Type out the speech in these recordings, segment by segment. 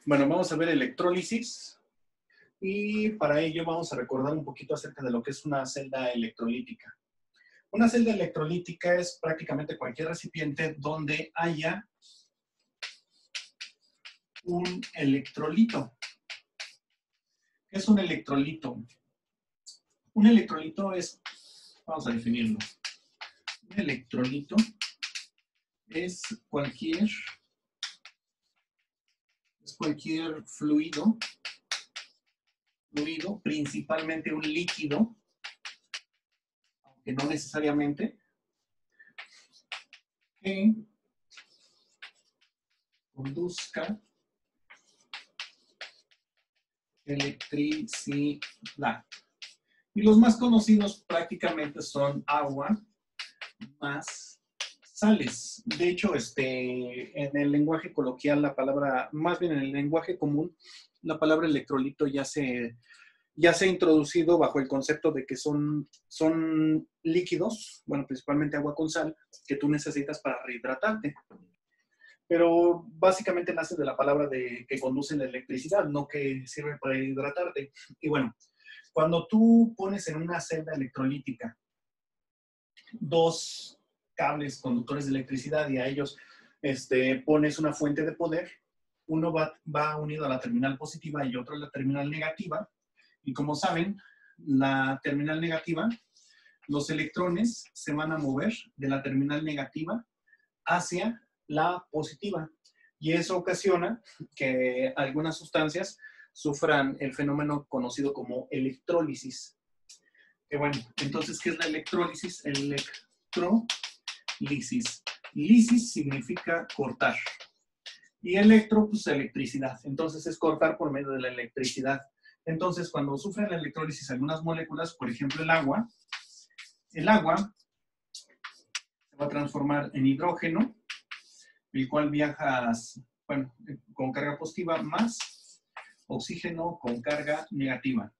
Bueno, vamos a ver electrólisis y para ello vamos a recordar un poquito acerca de lo que es una celda electrolítica. Una celda electrolítica es prácticamente cualquier recipiente donde haya un electrolito. ¿Qué es un electrolito? Un electrolito es, vamos a definirlo, un electrolito es cualquier fluido, principalmente un líquido, aunque no necesariamente, que conduzca electricidad. Y los más conocidos prácticamente son agua más sales. De hecho, en el lenguaje coloquial, la palabra, más bien en el lenguaje común, la palabra electrolito ya se ha introducido bajo el concepto de que son líquidos, bueno, principalmente agua con sal, que tú necesitas para rehidratarte. Pero básicamente nace de la palabra que conduce la electricidad, no que sirve para hidratarte. Y bueno, cuando tú pones en una celda electrolítica dos cables conductores de electricidad y a ellos pones una fuente de poder, uno va unido a la terminal positiva y otro a la terminal negativa. Y como saben, la terminal negativa, los electrones se van a mover de la terminal negativa hacia la positiva. Y eso ocasiona que algunas sustancias sufran el fenómeno conocido como electrólisis. Que bueno, entonces, ¿qué es la electrólisis? Electrolisis. Lisis significa cortar. Y electro, pues electricidad. Entonces es cortar por medio de la electricidad. Entonces, cuando sufren la electrólisis algunas moléculas, por ejemplo el agua se va a transformar en hidrógeno, el cual viaja, bueno, con carga positiva, más oxígeno con carga negativa.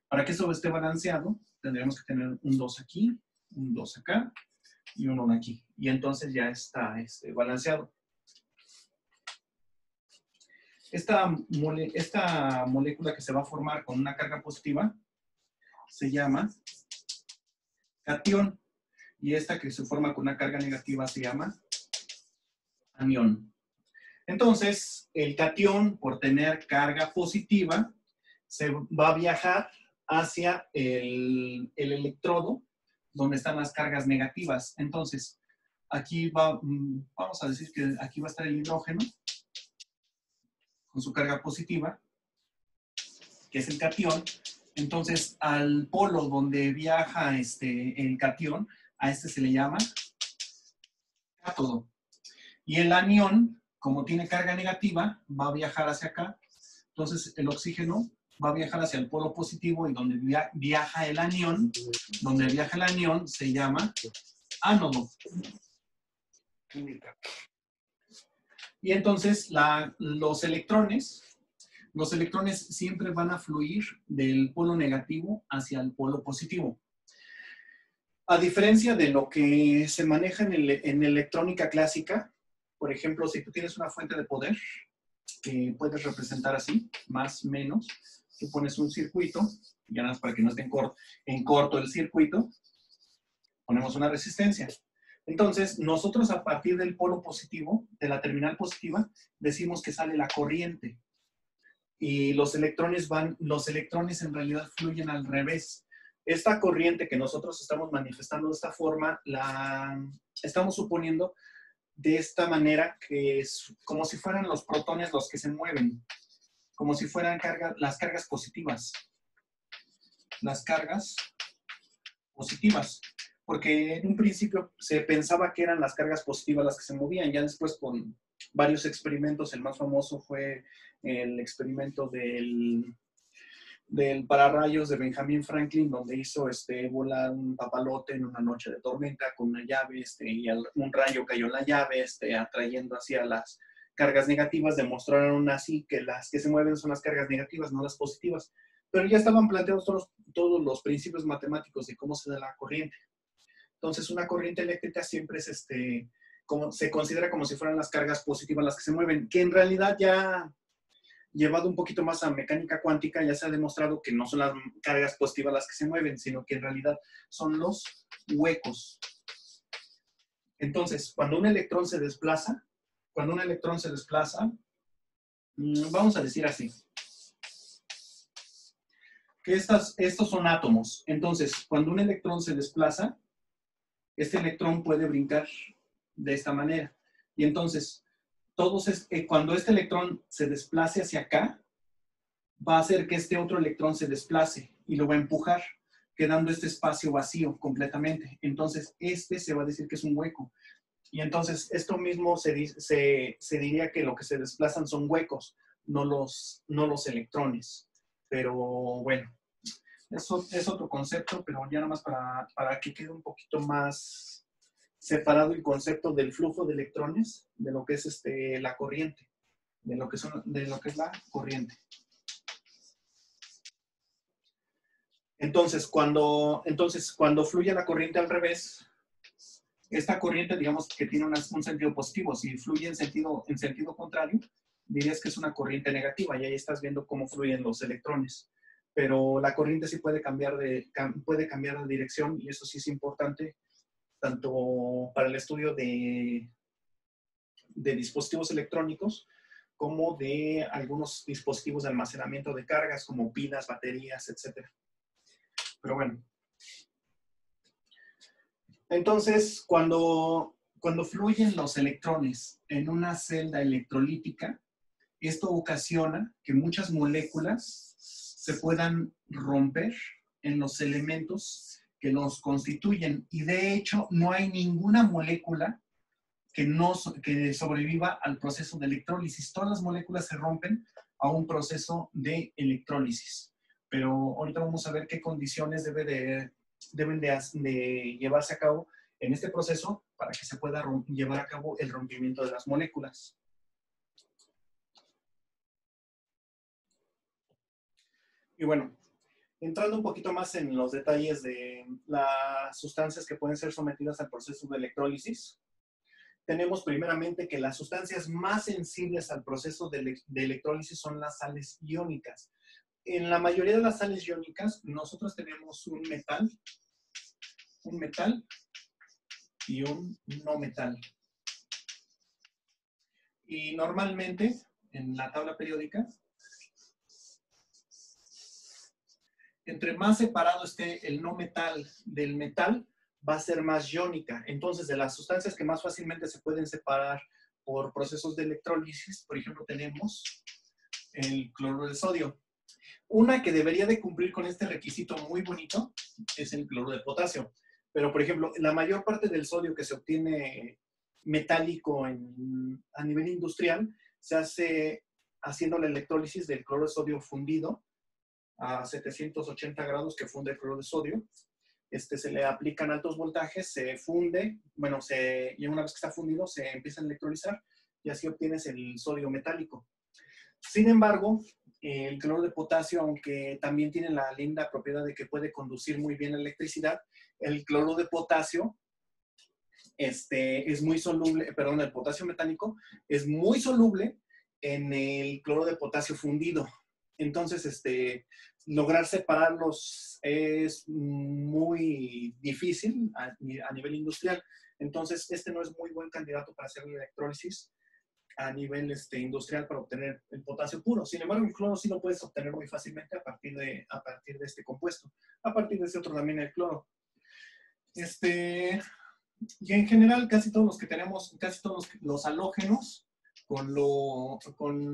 Para que eso esté balanceado, tendremos que tener un 2 aquí, un 2 acá y un 1 aquí. Y entonces ya está balanceado. Esta molécula que se va a formar con una carga positiva se llama catión. Y esta que se forma con una carga negativa se llama anión. Entonces, el catión, por tener carga positiva, se va a viajar hacia el electrodo, donde están las cargas negativas. Entonces, aquí vamos a decir que aquí va a estar el hidrógeno, con su carga positiva, que es el catión. Entonces, al polo donde viaja el catión, a se le llama cátodo. Y el anión, como tiene carga negativa, va a viajar hacia acá. Entonces, el oxígeno va a viajar hacia el polo positivo y donde viaja el anión, se llama ánodo. Y entonces, los electrones siempre van a fluir del polo negativo hacia el polo positivo. A diferencia de lo que se maneja en electrónica clásica, por ejemplo, si tú tienes una fuente de poder, que puedes representar así, más, menos, tú pones un circuito, ya nada más para que no esté en corto el circuito, ponemos una resistencia. Entonces, nosotros a partir del polo positivo, de la terminal positiva, decimos que sale la corriente. Y los electrones en realidad fluyen al revés. Esta corriente que nosotros estamos manifestando de esta forma, la estamos suponiendo de esta manera, que es como si fueran los protones los que se mueven, como si fueran las cargas positivas. Las cargas positivas. Porque en un principio se pensaba que eran las cargas positivas las que se movían. Ya después, con varios experimentos, el más famoso fue el experimento del pararrayos de Benjamin Franklin, donde hizo volar un papalote en una noche de tormenta con una llave, y un rayo cayó en la llave, atrayendo hacia las cargas negativas. Demostraron así que las que se mueven son las cargas negativas, no las positivas. Pero ya estaban planteados todos los principios matemáticos de cómo se da la corriente. Entonces, una corriente eléctrica siempre es se considera como si fueran las cargas positivas las que se mueven, que en realidad ya llevado un poquito más a mecánica cuántica, ya se ha demostrado que no son las cargas positivas las que se mueven, sino que en realidad son los huecos. Entonces, cuando un electrón se desplaza, vamos a decir así, que estos son átomos. Entonces, cuando un electrón se desplaza, este electrón puede brincar de esta manera. Y entonces, cuando este electrón se desplace hacia acá, va a hacer que este otro electrón se desplace y lo va a empujar, quedando este espacio vacío completamente. Entonces, este se va a decir que es un hueco. Y entonces, esto mismo se diría que lo que se desplazan son huecos, no los electrones. Pero bueno, eso es otro concepto, pero ya nada más para que quede un poquito más separado el concepto del flujo de electrones de lo que es la corriente, de lo que es la corriente. Entonces, cuando fluye la corriente al revés, esta corriente, digamos que tiene un sentido positivo. Si fluye en sentido contrario, dirías que es una corriente negativa, y ahí estás viendo cómo fluyen los electrones. Pero la corriente sí puede cambiar de dirección, y eso sí es importante, tanto para el estudio de dispositivos electrónicos, como de algunos dispositivos de almacenamiento de cargas, como pilas, baterías, etc. Pero bueno. Entonces, cuando fluyen los electrones en una celda electrolítica, esto ocasiona que muchas moléculas se puedan romper en los elementos que los constituyen. Y de hecho, no hay ninguna molécula que sobreviva al proceso de electrólisis. Todas las moléculas se rompen a un proceso de electrólisis. Pero ahorita vamos a ver qué condiciones deben de llevarse a cabo en este proceso para que se pueda llevar a cabo el rompimiento de las moléculas. Y bueno, entrando un poquito más en los detalles de las sustancias que pueden ser sometidas al proceso de electrólisis, tenemos primeramente que las sustancias más sensibles al proceso de electrólisis son las sales iónicas. En la mayoría de las sales iónicas, nosotros tenemos un metal y un no metal. Y normalmente, en la tabla periódica, entre más separado esté el no metal del metal, va a ser más iónica. Entonces, de las sustancias que más fácilmente se pueden separar por procesos de electrólisis, por ejemplo, tenemos el cloruro de sodio. Una que debería de cumplir con este requisito muy bonito es el cloruro de potasio. Pero, por ejemplo, la mayor parte del sodio que se obtiene metálico a nivel industrial se hace haciendo la electrólisis del cloruro de sodio fundido a 780 grados, que funde el cloruro de sodio. Se le aplican altos voltajes, se funde, y una vez que está fundido se empieza a electrolizar y así obtienes el sodio metálico. Sin embargo, el cloruro de potasio, aunque también tiene la linda propiedad de que puede conducir muy bien la electricidad, el cloruro de potasio es muy soluble, perdón, el potasio metálico es muy soluble en el cloruro de potasio fundido. Entonces, lograr separarlos es muy difícil a nivel industrial. Entonces, no es muy buen candidato para hacer la electrólisis a nivel industrial para obtener el potasio puro. Sin embargo, el cloro sí lo puedes obtener muy fácilmente a partir de este compuesto. A partir de este otro también el cloro. Y en general, casi todos los que tenemos, casi todos los halógenos con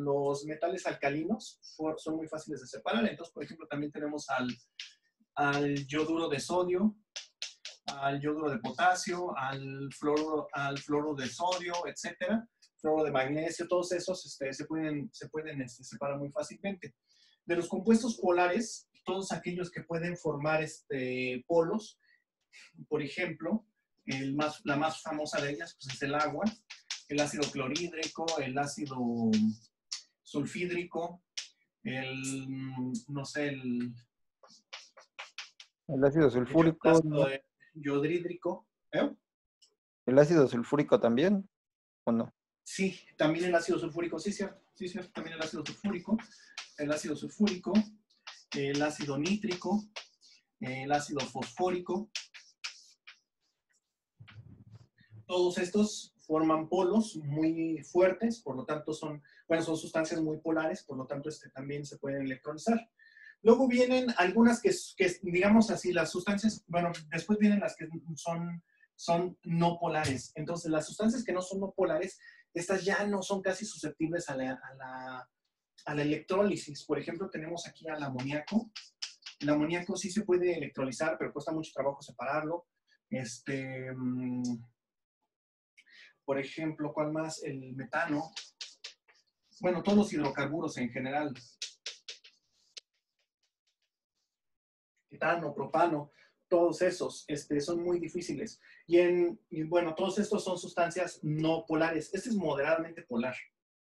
los metales alcalinos son muy fáciles de separar. Entonces, por ejemplo, también tenemos al yoduro de sodio, al yoduro de potasio, al fluoruro de sodio, etcétera, fluoruro de magnesio. Todos esos se pueden separar muy fácilmente. De los compuestos polares, todos aquellos que pueden formar polos, por ejemplo, la más famosa de ellas pues, es el agua, el ácido clorhídrico, el ácido sulfídrico, no sé, el ácido sulfúrico. El ácido yodhídrico. ¿El ácido sulfúrico también? ¿O no? Sí, también el ácido sulfúrico, sí, cierto, también el ácido sulfúrico, el ácido nítrico, el ácido fosfórico. Todos estos forman polos muy fuertes, por lo tanto son sustancias muy polares, por lo tanto también se pueden electronizar. Luego vienen algunas que digamos así, las sustancias, bueno, después vienen las que son no polares. Entonces, las sustancias que no son no polares, estas ya no son casi susceptibles a la electrólisis. Por ejemplo, tenemos aquí al amoníaco. El amoníaco sí se puede electrolizar, pero cuesta mucho trabajo separarlo. Por ejemplo, ¿cuál más? El metano. Bueno, todos los hidrocarburos en general. Etano, propano, todos esos son muy difíciles. Y bueno, todos estos son sustancias no polares. Este es moderadamente polar,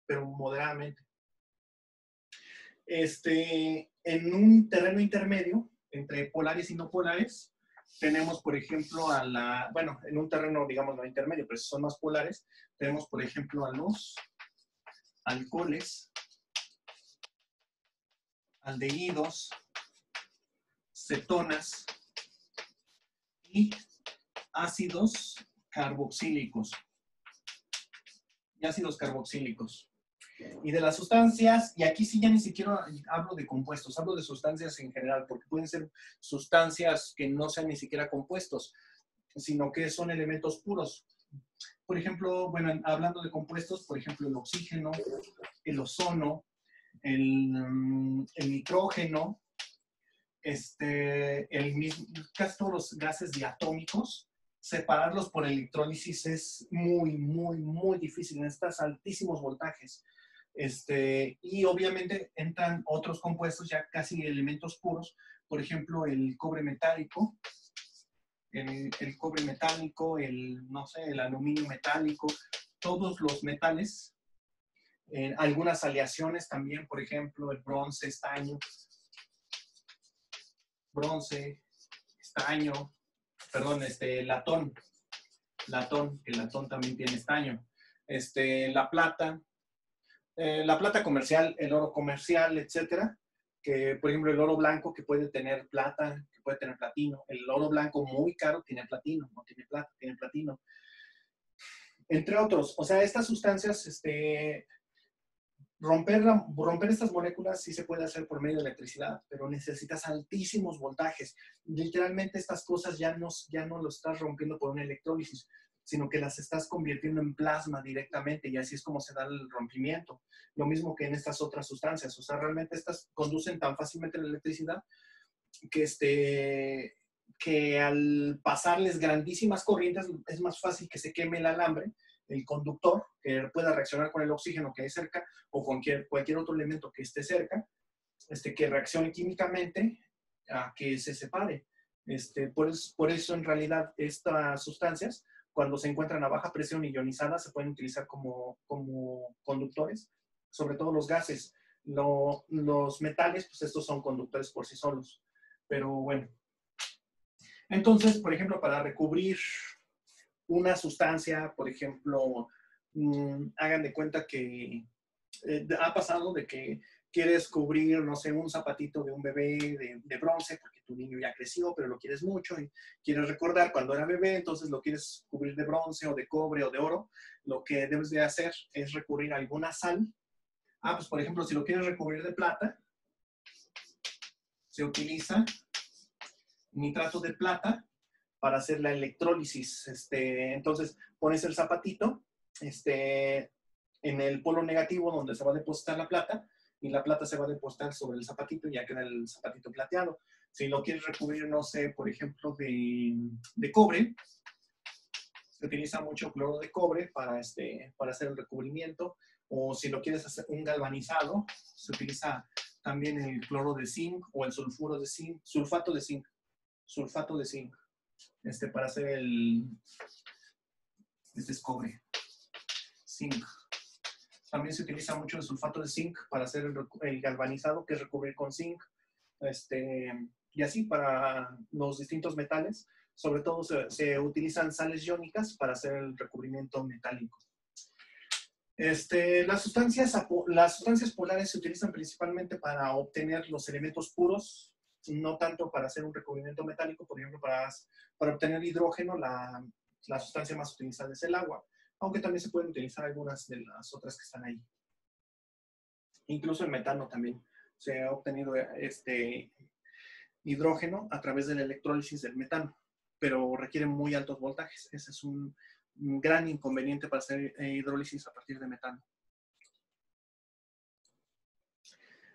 pero moderadamente. En un terreno intermedio, entre polares y no polares, tenemos, por ejemplo, bueno, en un terreno, digamos, no intermedio, pero son más polares, tenemos, por ejemplo, a los alcoholes, aldehídos, cetonas y ácidos carboxílicos. Y de las sustancias, y aquí sí ya ni siquiera hablo de compuestos, hablo de sustancias en general, porque pueden ser sustancias que no sean ni siquiera compuestos, sino que son elementos puros. Por ejemplo, bueno, hablando de compuestos, por ejemplo, el oxígeno, el ozono, el nitrógeno, casi todos los gases diatómicos, separarlos por electrólisis es muy, muy, muy difícil. Necesitas altísimos voltajes. Y obviamente entran otros compuestos ya casi elementos puros, por ejemplo, el cobre metálico, no sé, el aluminio metálico, todos los metales, algunas aleaciones también, por ejemplo, el bronce, estaño, latón, el latón también tiene estaño, la plata comercial, el oro comercial, etcétera, que por ejemplo el oro blanco que puede tener plata, que puede tener platino, el oro blanco muy caro tiene platino, no tiene plata, tiene platino, entre otros. O sea, estas sustancias, romper estas moléculas sí se puede hacer por medio de electricidad, pero necesitas altísimos voltajes. Literalmente estas cosas ya no lo estás rompiendo por una electrólisis, sino que las estás convirtiendo en plasma directamente, y así es como se da el rompimiento. Lo mismo que en estas otras sustancias. O sea, realmente estas conducen tan fácilmente la electricidad que al pasarles grandísimas corrientes es más fácil que se queme el alambre, el conductor, que pueda reaccionar con el oxígeno que hay cerca o con cualquier otro elemento que esté cerca, que reaccione químicamente a que se separe. Por eso en realidad estas sustancias, cuando se encuentran a baja presión y ionizadas, se pueden utilizar como conductores, sobre todo los gases. Los metales, pues estos son conductores por sí solos. Pero bueno. Entonces, por ejemplo, para recubrir una sustancia, por ejemplo, hagan de cuenta que ha pasado de que quieres cubrir, no sé, un zapatito de un bebé de bronce, porque tu niño ya creció, pero lo quieres mucho y quieres recordar cuando era bebé, entonces lo quieres cubrir de bronce o de cobre o de oro. Lo que debes de hacer es recurrir a alguna sal. Pues por ejemplo, si lo quieres recubrir de plata, se utiliza nitrato de plata para hacer la electrólisis. Entonces, pones el zapatito en el polo negativo donde se va a depositar la plata, y la plata se va a depositar sobre el zapatito y ya queda el zapatito plateado. Si lo quieres recubrir, no sé, por ejemplo, de cobre, se utiliza mucho cloro de cobre para hacer el recubrimiento, o si lo quieres hacer un galvanizado, se utiliza también el cloro de zinc o el sulfato de zinc, para hacer es cobre, zinc. También se utiliza mucho el sulfato de zinc para hacer el galvanizado, que es recubrir con zinc, y así para los distintos metales. Sobre todo se utilizan sales iónicas para hacer el recubrimiento metálico. Las sustancias polares se utilizan principalmente para obtener los elementos puros, no tanto para hacer un recubrimiento metálico. Por ejemplo, para obtener hidrógeno, la sustancia más utilizada es el agua, aunque también se pueden utilizar algunas de las otras que están ahí. Incluso el metano también se ha obtenido hidrógeno a través de la electrólisis del metano, pero requiere muy altos voltajes. Ese es un gran inconveniente para hacer hidrólisis a partir de metano.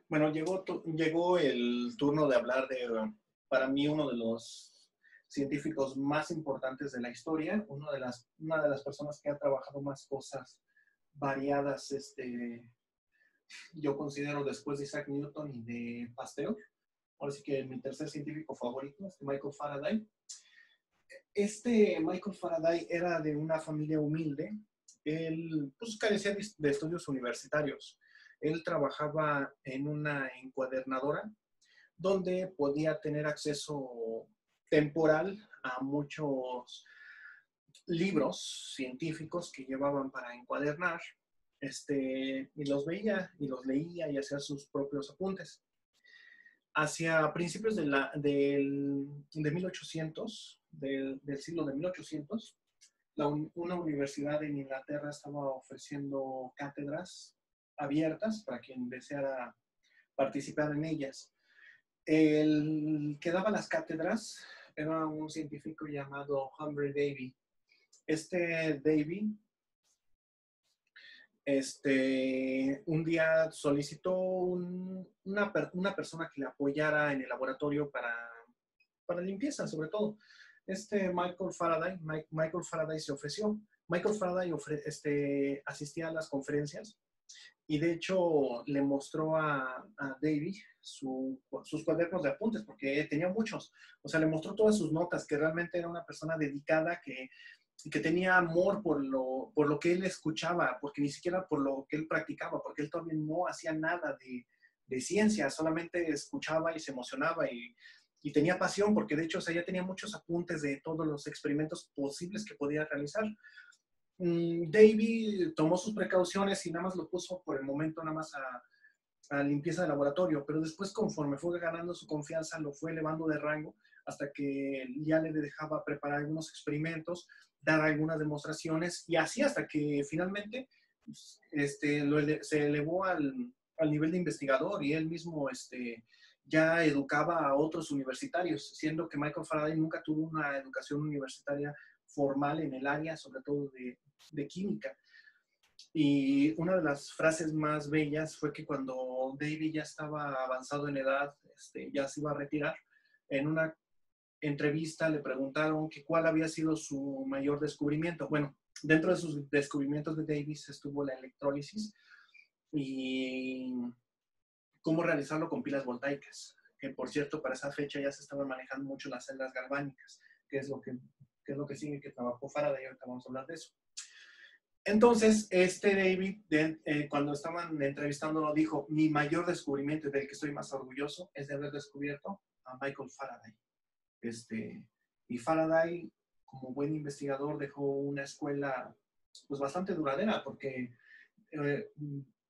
Bueno, llegó el turno de hablar de, para mí, uno de los científicos más importantes de la historia, una de las personas que ha trabajado más cosas variadas, yo considero después de Isaac Newton y de Pasteur. Ahora sí que mi tercer científico favorito es Michael Faraday. Michael Faraday era de una familia humilde. Él pues, carecía de estudios universitarios. Él trabajaba en una encuadernadora donde podía tener acceso temporal a muchos libros científicos que llevaban para encuadernar, y los veía y los leía y hacía sus propios apuntes. Hacia principios de 1800, del siglo de 1800, una universidad en Inglaterra estaba ofreciendo cátedras abiertas para quien deseara participar en ellas. El que daba las cátedras era un científico llamado Humphry Davy. Davy un día solicitó una persona que le apoyara en el laboratorio para limpieza, sobre todo. Michael Faraday se ofreció. Michael Faraday asistía a las conferencias y de hecho le mostró a Davy sus cuadernos de apuntes, porque tenía muchos. O sea, le mostró todas sus notas, que realmente era una persona dedicada que tenía amor por lo que él escuchaba, porque ni siquiera por lo que él practicaba, porque él todavía no hacía nada de ciencia, solamente escuchaba y se emocionaba y tenía pasión, porque de hecho, o sea, ya tenía muchos apuntes de todos los experimentos posibles que podía realizar. Davy tomó sus precauciones y nada más lo puso por el momento nada más a limpieza de laboratorio, pero después conforme fue ganando su confianza lo fue elevando de rango hasta que ya le dejaba preparar algunos experimentos, dar algunas demostraciones y así hasta que finalmente se elevó al nivel de investigador y él mismo ya educaba a otros universitarios, siendo que Michael Faraday nunca tuvo una educación universitaria formal en el área, sobre todo de química. Y una de las frases más bellas fue que cuando Davy ya estaba avanzado en edad, ya se iba a retirar, en una entrevista le preguntaron que cuál había sido su mayor descubrimiento. Bueno, dentro de sus descubrimientos de Davy estuvo la electrólisis y cómo realizarlo con pilas voltaicas, que por cierto para esa fecha ya se estaban manejando mucho las celdas galvánicas, que es lo que sigue que trabajó Faraday, ahorita vamos a hablar de eso. Entonces, David, cuando estaban entrevistándolo, dijo, mi mayor descubrimiento del que estoy más orgulloso es de haber descubierto a Michael Faraday. Y Faraday, como buen investigador, dejó una escuela pues bastante duradera, porque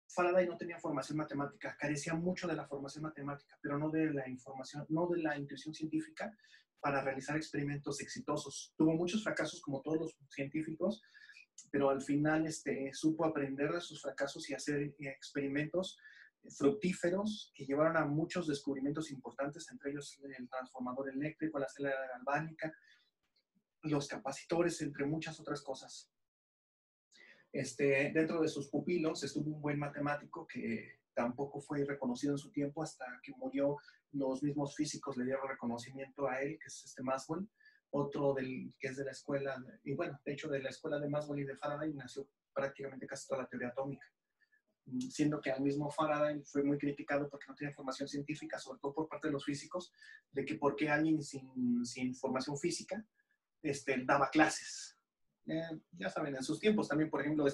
Faraday no tenía formación matemática, carecía mucho de la formación matemática, pero no de la información, no de la intuición científica para realizar experimentos exitosos. Tuvo muchos fracasos, como todos los científicos, pero al final supo aprender de sus fracasos y hacer experimentos fructíferos que llevaron a muchos descubrimientos importantes, entre ellos el transformador eléctrico, la celda galvánica, los capacitores, entre muchas otras cosas. Dentro de sus pupilos estuvo un buen matemático que tampoco fue reconocido en su tiempo hasta que murió. Los mismos físicos le dieron reconocimiento a él, que es Maxwell. Otro que es de la escuela, y bueno, de hecho de la escuela de Maxwell y de Faraday nació prácticamente casi toda la teoría atómica, siendo que al mismo Faraday fue muy criticado porque no tenía formación científica, sobre todo por parte de los físicos, de que por qué alguien sin formación física daba clases. Ya saben, en sus tiempos también, por ejemplo,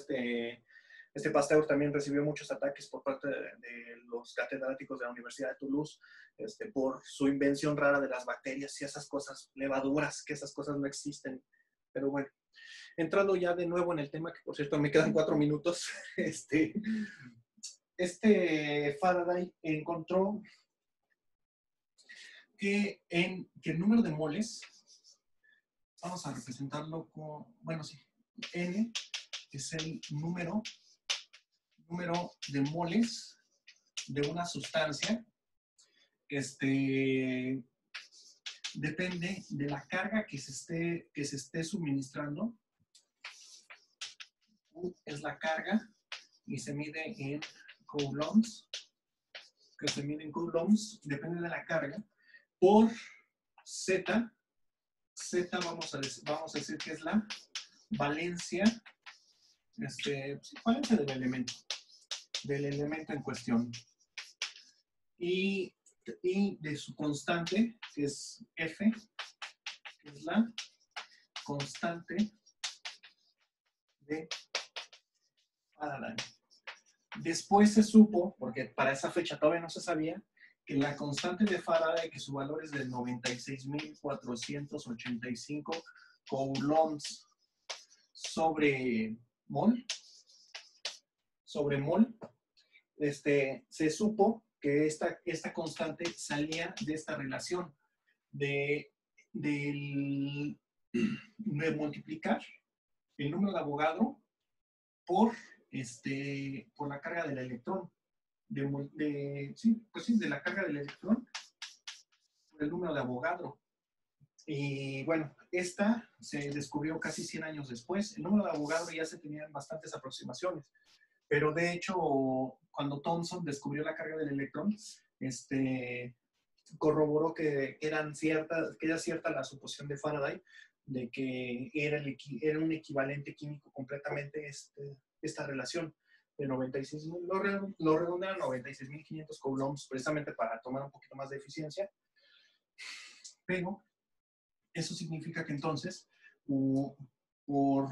Pasteur también recibió muchos ataques por parte de los catedráticos de la Universidad de Toulouse por su invención rara de las bacterias y esas cosas, levaduras, que esas cosas no existen. Pero bueno, Entrando ya de nuevo en el tema, que por cierto me quedan 4 minutos, Faraday encontró que el número de moles, vamos a representarlo con, bueno, sí, N es el número de moles de una sustancia, depende de la carga que se esté suministrando. U es la carga y se mide en coulombs, depende de la carga, por Z. Z vamos a decir que es la valencia, valencia del elemento en cuestión. Y de su constante, que es F, que es la constante de Faraday. Después se supo, porque para esa fecha todavía no se sabía, que la constante de Faraday, que su valor es de 96.485 coulombs sobre mol, se supo que esta constante salía de esta relación de multiplicar el número de Avogadro por la carga del electrón, de la carga del electrón por el número de Avogadro. Y bueno, esta se descubrió casi 100 años después. El número de Avogadro ya se tenían bastantes aproximaciones, pero de hecho, cuando Thomson descubrió la carga del electrón, corroboró que era cierta la suposición de Faraday de que era un equivalente químico completamente esta relación de 96.000, lo redondean a 96.500 coulombs, precisamente para tomar un poquito más de eficiencia. Pero eso significa que entonces, por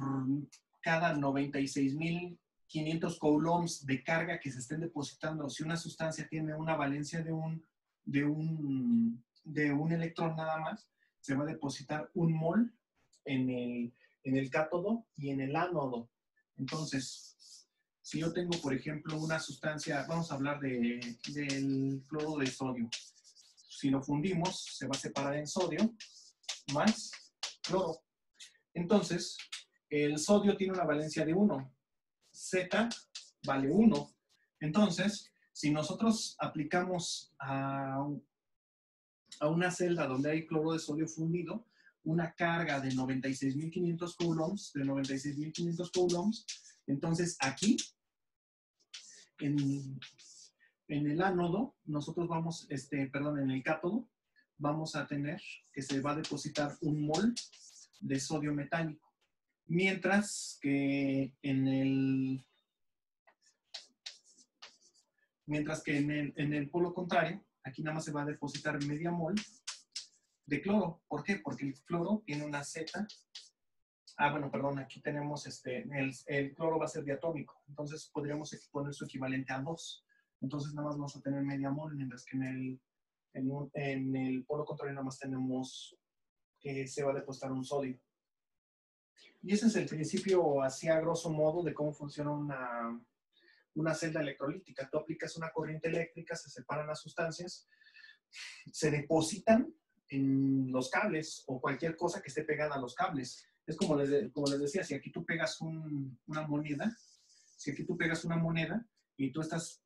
cada 96.500 coulombs de carga que se estén depositando, si una sustancia tiene una valencia de un electrón nada más, se va a depositar un mol en el cátodo y en el ánodo. Entonces, si yo tengo, por ejemplo, una sustancia, vamos a hablar del cloro de sodio. Si lo fundimos, se va a separar en sodio más cloro. Entonces, el sodio tiene una valencia de 1. Z vale 1. Entonces, si nosotros aplicamos a una celda donde hay cloro de sodio fundido, una carga de 96.500 coulombs, entonces aquí, en el ánodo, nosotros vamos, en el cátodo, vamos a tener que se va a depositar un mol de sodio metálico. Mientras que en el polo contrario, aquí nada más se va a depositar media mol de cloro. ¿Por qué? Porque el cloro tiene una Z. Bueno, perdón, aquí tenemos el cloro va a ser diatómico. Entonces podríamos poner su equivalente a 2. Entonces nada más vamos a tener media mol, mientras que en el polo contrario nada más tenemos que se va a depositar un sodio. Y ese es el principio, así a grosso modo, de cómo funciona una celda electrolítica. Tú aplicas una corriente eléctrica, se separan las sustancias, se depositan en los cables o cualquier cosa que esté pegada a los cables. Es como les decía, si aquí tú pegas una moneda y tú estás